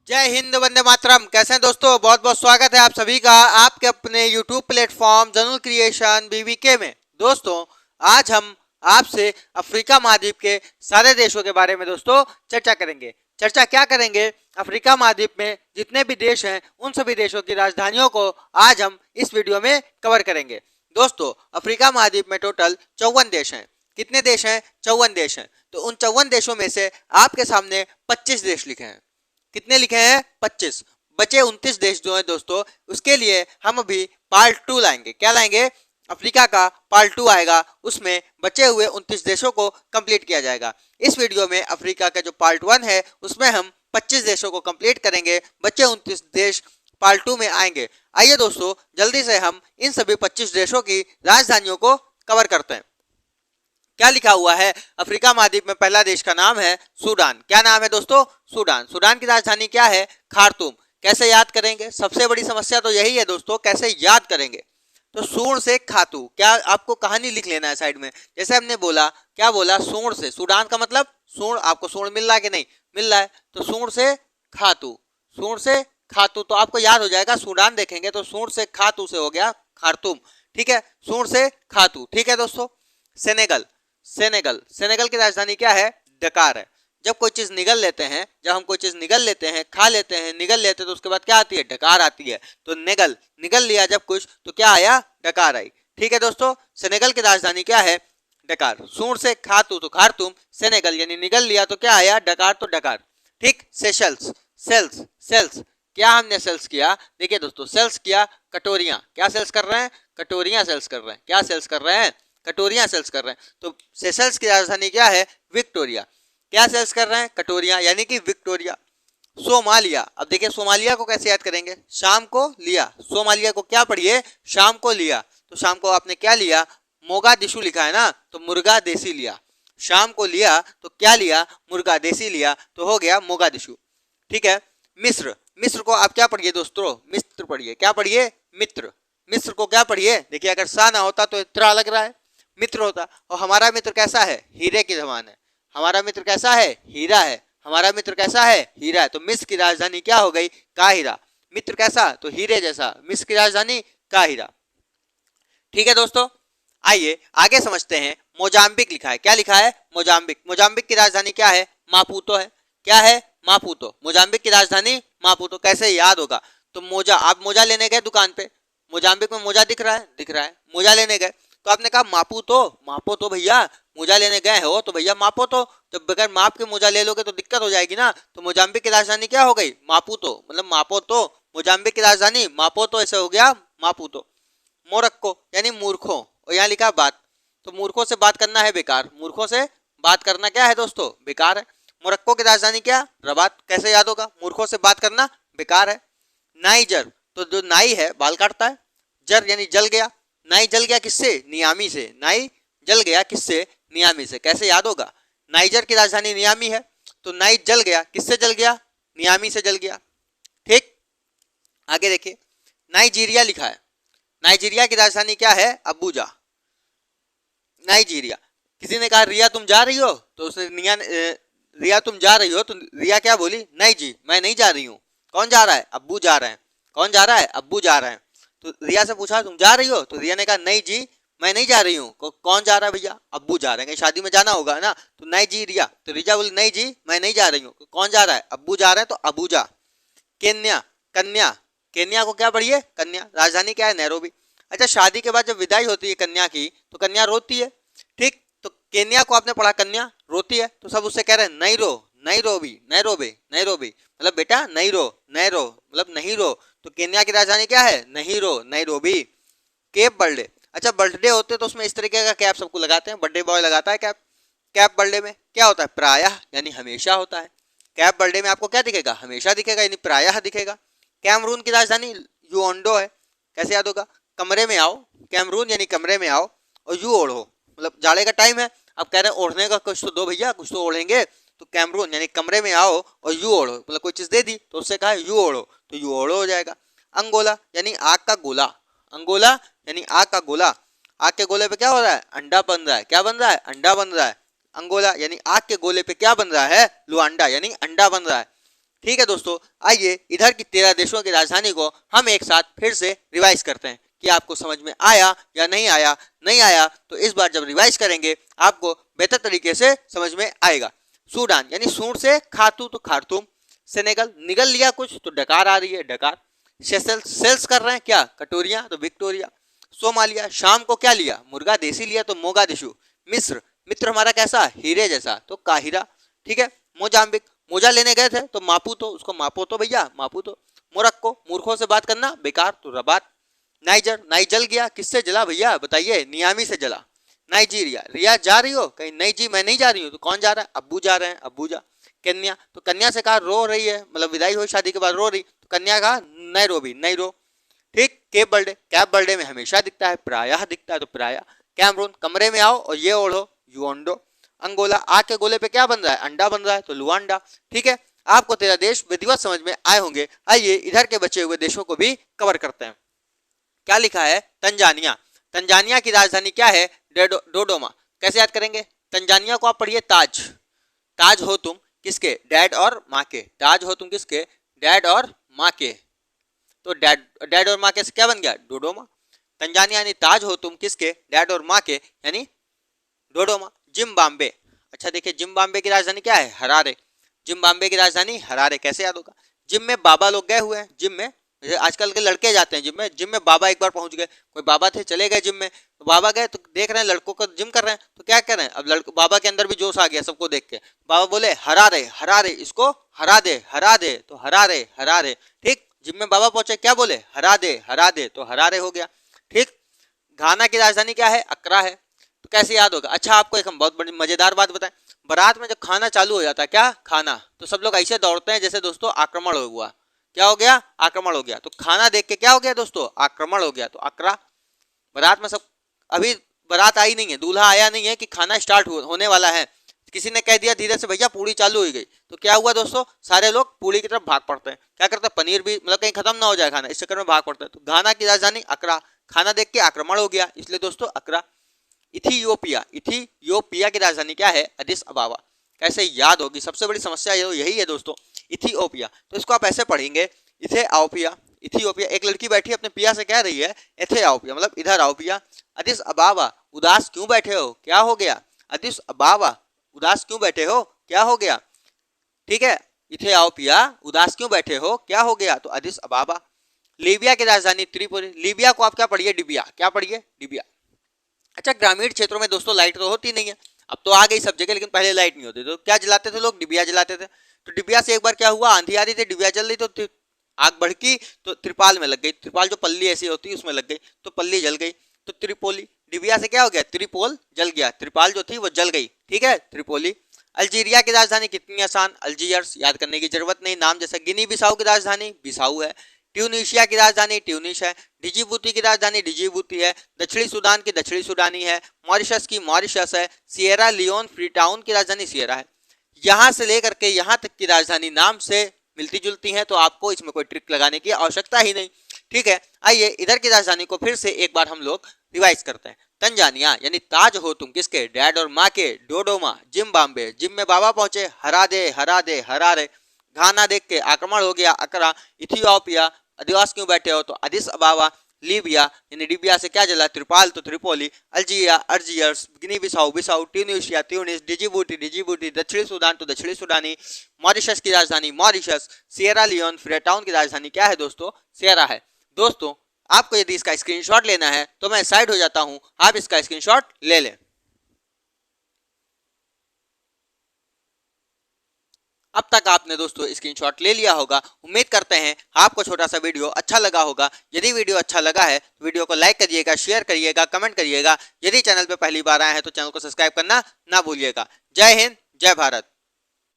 जय हिंद, वंदे मातरम। कैसे हैं दोस्तों? बहुत बहुत स्वागत है आप सभी का आपके अपने YouTube platform general creation BBK में। दोस्तों, आज हम आपसे अफ्रीका महाद्वीप के सारे देशों के बारे में दोस्तों चर्चा करेंगे। चर्चा क्या करेंगे? अफ्रीका महाद्वीप में जितने भी देश हैं उन सभी देशों की राजधानियों को आज हम इस वीडियो में कवर करेंगे। दोस्तों, अफ्रीका महाद्वीप में टोटल 54 देश हैं। कितने देश हैं? 54 देश हैं। तो उन 54 देशों में से आपके सामने 25 देश लिखे हैं। कितने लिखे हैं? 25। बचे 29 देश जो है दोस्तों, उसके लिए हम अभी पार्ट 2 लाएंगे। क्या लाएंगे? अफ्रीका का पार्ट 2 आएगा, उसमें बचे हुए 29 देशों को कंप्लीट किया जाएगा। इस वीडियो में अफ्रीका का जो पार्ट 1 है उसमें हम 25 देशों को कंप्लीट करेंगे, बचे 29 देश पार्ट 2 में आएंगे। आइए दोस्तों, जल्दी से हम इन सभी 25 देशों की राजधानियों को कवर करते हैं। क्या लिखा हुआ है? अफ्रीका महाद्वीप में पहला देश का नाम है सूडान। क्या नाम है दोस्तों? सूडान। सूडान की राजधानी क्या है? खार्तूम। कैसे याद करेंगे? सबसे बड़ी समस्या तो यही है दोस्तों, कैसे याद करेंगे। तो सूर्ण से खातू, क्या आपको कहानी लिख लेना है साइड में। जैसे हमने बोला, क्या बोला? सूर्ण से। सूडान का मतलब सूर्ण। आपको सूर्ण मिल रहा है कि नहीं? मिल रहा है। तो सूर्ण से खातू, सूर्ण से खातू, तो आपको याद हो जाएगा। सूडान देखेंगे तो सूर्ण से खातू से हो गया खार्तूम। ठीक है, सूर्ण से खातू। ठीक है दोस्तों। सेनेगल। सेनेगल, सेनेगल की राजधानी क्या है? डकार है। जब कोई चीज निगल लेते हैं, जब हम कोई चीज निगल लेते हैं, खा लेते हैं, निगल लेते हैं, तो उसके बाद क्या आती है? डकार आती है। तो निगल, निगल लिया जब कुछ तो क्या आया? डकार आई। ठीक है दोस्तों, सेनेगल की राजधानी क्या है? डकार। सूर्ण से खातू तो खार्तूम, सेनेगल यानी निगल लिया तो क्या आया? डकार, तो डकार। ठीक। सेशल्स, सेल्स, सेल्स। क्या हमने सेल्स किया? देखिए दोस्तों, सेल्स किया कटोरियां। क्या सेल्स कर रहे हैं? कटोरियां सेल्स कर रहे हैं। क्या सेल्स कर रहे हैं? कटोरियां सेल्स कर रहे हैं। तो सेशल्स की राजधानी क्या है? विक्टोरिया। क्या सेल्स कर रहे हैं? कटोरियां, यानी कि विक्टोरिया। सोमालिया। अब देखिए, सोमालिया को कैसे याद करेंगे? शाम को लिया। सोमालिया को क्या पढ़िए? शाम को लिया। तो शाम को आपने क्या लिया? मोगादिशु लिखा है ना, तो मुर्गा देसी लिया। शाम को लिया तो क्या लिया? मुर्गा देसी लिया, तो हो गया मोगादिशु। ठीक है। मिस्र। मिस्र को आप क्या पढ़िए दोस्तों? मिस्र पढ़िए। क्या पढ़िए? मित्र। मिस्र को क्या पढ़िए? देखिए, अगर सा ना होता तो इतना लग रहा है, मित्र होता। और हमारा मित्र कैसा है? हीरे की समान है। हमारा मित्र कैसा है? हीरा है। हमारा मित्र कैसा है? हीरा है। तो मिस्र की राजधानी क्या हो गई? काहिरा। मित्र कैसा? तो हीरे जैसा। मिस्र की राजधानी काहिरा। ठीक है दोस्तों, आइए आगे समझते हैं। मोजाम्बिक लिखा है। क्या लिखा है? मोजाम्बिक। मोजाम्बिक की राजधानी क्या है? मापुतो है। क्या है? मापुतो। मोजाम्बिक की राजधानी मापुतो। कैसे याद होगा? तो मोजा, आप मोजा लेने गए दुकान पे, मोजाम्बिक में मोजा दिख रहा है? दिख रहा है। मोजा लेने गए तो आपने कहा मापू तो, मापो तो भैया, मोजा लेने गए हो तो भैया मापो तो। जब बगैर माप के मोजा ले लोगे तो दिक्कत हो जाएगी ना। तो मोजाम्बिक की राजधानी क्या हो गई? मापुतो, मतलब मापो तो। मोजाम्बिक की राजधानी मापो तो, ऐसे हो गया मापुतो। मोरक्को यानी मूर्खों, और यहाँ लिखा बात। तो मूर्खों से बात करना है बेकार। मूर्खों से बात करना क्या है दोस्तों? बेकार है। मोरक्को की राजधानी क्या? रबात। कैसे याद होगा? मूर्खों से बात करना बेकार है। नाइजर, तो जो नाई है बाल काटता है। जर यानी जल गया। नाई जल गया किससे? नियामी से। नाई जल गया किससे? नियामी से। कैसे याद होगा? नाइजर की राजधानी नियामी है, तो नाई जल गया किससे? जल गया, नियामी से जल गया। ठीक। आगे देखिए, नाइजीरिया लिखा है। नाइजीरिया की राजधानी क्या है? अबूजा। नाइजीरिया। किसी ने कहा रिया तुम जा रही हो, तो उसने रिया तुम जा रही हो, तो रिया क्या बोली? नहीं जी, मैं नहीं जा रही हूँ। कौन जा रहा है? अब्बू जा रहे हैं। कौन जा रहा है? अब्बू जा रहे हैं। तो रिया से पूछा तुम जा रही हो, तो रिया ने कहा नहीं जी, मैं नहीं जा रही हूँ। कौन जा रहा है भैया? अब्बू जा रहे हैं। शादी में जाना होगा ना, तो नहीं जी रिया। तो रिया बोली नहीं जी, मैं नहीं जा रही हूँ। कौन जा रहा है? अब्बू जा रहे हैं, तो अबूजा। केन्या, कन्या। केन्या को क्या पढ़िए? कन्या। राजधानी क्या है? नैरोबी। अच्छा, शादी के बाद जब विदाई होती है कन्या की, तो कन्या रोती है। ठीक। तो केन्या को आपने पढ़ा कन्या रोती है, तो सब उससे कह रहे हैं नहीं रो, नहीं रो भी, नहीं रोबे, नहीं रोबे, मतलब बेटा नहीं रो, नहीं रो मतलब नहीं रो। तो केन्या की राजधानी क्या है? नहीं रो, नहीं रो भी। Cap birthday. अच्छा, बर्थडे होते तो उसमें इस तरीके का कैप सबको लगाते हैं। बर्थडे बॉय लगाता है कैप। कैप बर्थडे में क्या होता है? प्रायः यानी हमेशा होता है। कैप बर्थडे में आपको क्या दिखेगा? हमेशा दिखेगा, यानी प्रायः दिखेगा। कैमरून की राजधानी यूओंडो है। कैसे याद होगा? कमरे में आओ, कैमरून यानी कमरे में आओ, और यू ओढ़ो, मतलब जाड़े का टाइम है, आप कह रहे हैं ओढ़ने का कुछ तो दो भैया, कुछ तो ओढ़ेंगे। तो कैमरून यानी कमरे में आओ और यू ओढ़ो, मतलब कोई चीज दे दी तो उससे कहा यू ओढ़ो, तो यू ओढ़ो हो जाएगा। अंगोला यानी आग का गोला। अंगोला यानी आग का गोला। आग के गोले पे क्या हो रहा है? अंडा बन रहा है। क्या बन रहा है? अंडा बन रहा है। अंगोला यानी आग के गोले पे क्या बन रहा है? लुआंडा यानी अंडा बन रहा है। ठीक है दोस्तों, आइए इधर की 13 देशों की राजधानी को हम एक साथ फिर से रिवाइज करते हैं कि आपको समझ में आया या नहीं आया। नहीं आया तो इस बार जब रिवाइज करेंगे आपको बेहतर तरीके से समझ में आएगा। सूडान यानी सूर से खातू तो खारतूम, सेनेगल निगल लिया कुछ तो डकार आ रही है डकार, सेशल्स सेल्स कर रहे हैं क्या कटोरियां तो विक्टोरिया, सोमालिया शाम को क्या लिया मुर्गा देसी लिया तो मोगादिशु, मिस्र मित्र हमारा कैसा हीरे जैसा तो काहिरा, ठीक है। मोजाम्बिक मोजा लेने गए थे तो मापू तो उसको मापो तो भैया मापू तो, मोरक्को मूर्खों से बात करना बेकार तो रबात, नाइजर नाई जल गया किससे जला भैया बताइए नियामी से जला, नाइजीरिया रिया जा रही हो कहीं नहीं जी मैं नहीं जा रही हूँ तो कौन जा रहा है अब्बू जा रहे हैं अब्बू जा, कन्या तो कन्या से कहा रो रही है मतलब विदाई हुई शादी के बाद रो रही तो कन्या कहा नहीं रो भी नहीं रो, ठीक। कैप बर्थडे में हमेशा दिखता है प्रायः दिखता है तो प्रायः, कैमरून कमरे में आओ और ये ओढ़ो यूओंडो, अंगोला आग के गोले पे क्या बन रहा है अंडा बन रहा है तो लुआंडा, ठीक है। आपको 13 देश विधिवत समझ में आए होंगे। आइए इधर के बचे हुए देशों को भी कवर करते हैं। क्या लिखा है तंजानिया, तंजानिया की राजधानी क्या है डोडोमा, कैसे याद करेंगे तंजानिया को आप पढ़िए ताज, ताज हो तुम किसके डैड और माँ के, ताज हो तुम किसके डैड और माँ के, तो डैड और माँ के से क्या बन गया डोडोमा, तंजानिया यानी ताज हो तुम किसके डैड और माँ के यानी डोडोमा। जिम्बाब्वे, अच्छा देखिए जिम्बाब्वे की राजधानी क्या है हरारे, जिम्बाब्वे की राजधानी हरारे कैसे याद होगा, जिम में बाबा लोग गए हुए हैं जिम में, जैसे आजकल के लड़के जाते हैं जिम में बाबा एक बार पहुंच गए, कोई बाबा थे चले गए जिम में तो बाबा गए तो देख रहे हैं लड़कों को जिम कर रहे हैं तो क्या कर रहे हैं अब लड़को बाबा के अंदर भी जोश आ गया सबको देख के, बाबा बोले हरा रे इसको हरा दे तो हरा रे, ठीक। जिम में बाबा पहुंचे क्या बोले हरा दे तो हरा रे हो गया, ठीक। घाना की राजधानी क्या है अक्रा है तो कैसे याद होगा। अच्छा आपको एक हम बहुत बड़ी मजेदार बात बताएं, बारात में जब खाना चालू हो जाता है क्या खाना तो सब लोग ऐसे दौड़ते हैं जैसे दोस्तों आक्रमण हुआ, क्या हो गया आक्रमण हो गया, तो खाना देख के क्या हो गया दोस्तों आक्रमण हो गया तो अकरा। बारात में सब अभी बारात आई नहीं है दूल्हा आया नहीं है कि खाना स्टार्ट होने वाला है, किसी ने कह दिया धीरे से भैया पूड़ी चालू हो गई तो क्या हुआ दोस्तों सारे लोग पूड़ी की तरफ भाग पड़ते हैं, क्या करते हैं पनीर भी मतलब कहीं खत्म ना हो जाए खाना इस चक्कर में भाग पड़ते हैं। तो घाना की राजधानी अकरा, खाना देख के आक्रमण हो गया इसलिए दोस्तों अकरा। इथियोपिया की राजधानी क्या है अदिस अबाबा, कैसे याद होगी सबसे बड़ी समस्या यही है दोस्तों इथियोपिया, तो इसको आप ऐसे पढ़ेंगे इथियोपिया, इथियोपिया एक लड़की बैठी अपने पिया से कह रही है इथियोपिया मतलब इधर आओ पिया, अदिस अबाबा उदास क्यों बैठे हो क्या हो गया, अदिस अबाबा उदास क्यों बैठे हो क्या हो गया, ठीक है। इथियोपिया उदास क्यों बैठे हो क्या हो गया तो अदिस अबाबा। लीबिया की राजधानी त्रिपुरी, लीबिया को आप क्या पढ़िए डिबिया, क्या पढ़िए डिबिया। अच्छा ग्रामीण क्षेत्रों में दोस्तों लाइट तो होती नहीं है, अब तो आ गई सब जगह लेकिन पहले लाइट नहीं होती तो क्या जलाते थे लोग डिबिया जलाते थे, तो डिबिया से एक बार क्या हुआ आंधी आ रही थी डिबिया जल रही तो आग भड़की तो त्रिपाल में लग गई, त्रिपाल जो पल्ली ऐसी होती है उसमें लग गई तो पल्ली जल गई तो त्रिपोली, डिबिया से क्या हो गया त्रिपोल जल गया, त्रिपाल जो थी वो जल गई, ठीक है त्रिपोली। अल्जीरिया की राजधानी कितनी आसान अल्जीयर्स, याद करने की जरूरत नहीं नाम जैसा। गिनी बिसाऊ की राजधानी बिसाऊ है। ट्यूनीशिया की राजधानी ट्यूनिश है। डिजिबूटी की राजधानी डिजिबूटी है। दक्षिणी सूडान की दक्षिणी सूडानी है। मॉरिशस की मॉरिशस है। सिएरा लियोन फ्रीटाउन की राजधानी सिएरा है। यहाँ से लेकर के यहाँ तक की राजधानी नाम से मिलती जुलती हैं तो आपको इसमें कोई ट्रिक लगाने की आवश्यकता ही नहीं, ठीक है। आइए इधर की राजधानी को फिर से एक बार हम लोग रिवाइज करते हैं। तंजानिया यानी ताज हो तुम किसके डैड और माँ के, डोडोमा जिम्बाब्वे जिम में बाबा पहुंचे हरा दे हरा रे, घाना देख के आक्रमण हो गया अकरा। इथियोपिया आदिवास क्यों बैठे हो तो अदिस अबाबा। लीबिया यानी लीबिया से क्या जला त्रिपाल तो Tripoli. Algeria Algiers. Guinea Bissau Bissau. Tunisia Tunis. Djibouti Djibouti. दक्षिणी सूडान तो दक्षिणी सूडानी। मॉरिशस की राजधानी मॉरिशस। सिएरा लियोन फ्रीटाउन की राजधानी क्या है दोस्तों सिएरा है। दोस्तों आपको यदि इसका स्क्रीनशॉट लेना है तो मैं साइड हो जाता हूं, आप इसका स्क्रीनशॉट ले लें। अब तक आपने दोस्तों स्क्रीनशॉट ले लिया होगा। उम्मीद करते हैं आपको छोटा सा वीडियो अच्छा लगा होगा। यदि वीडियो अच्छा लगा है तो वीडियो को लाइक करिएगा, शेयर करिएगा, कमेंट करिएगा। यदि चैनल पर पहली बार आए हैं तो चैनल को सब्सक्राइब करना ना भूलिएगा। जय हिंद जय भारत।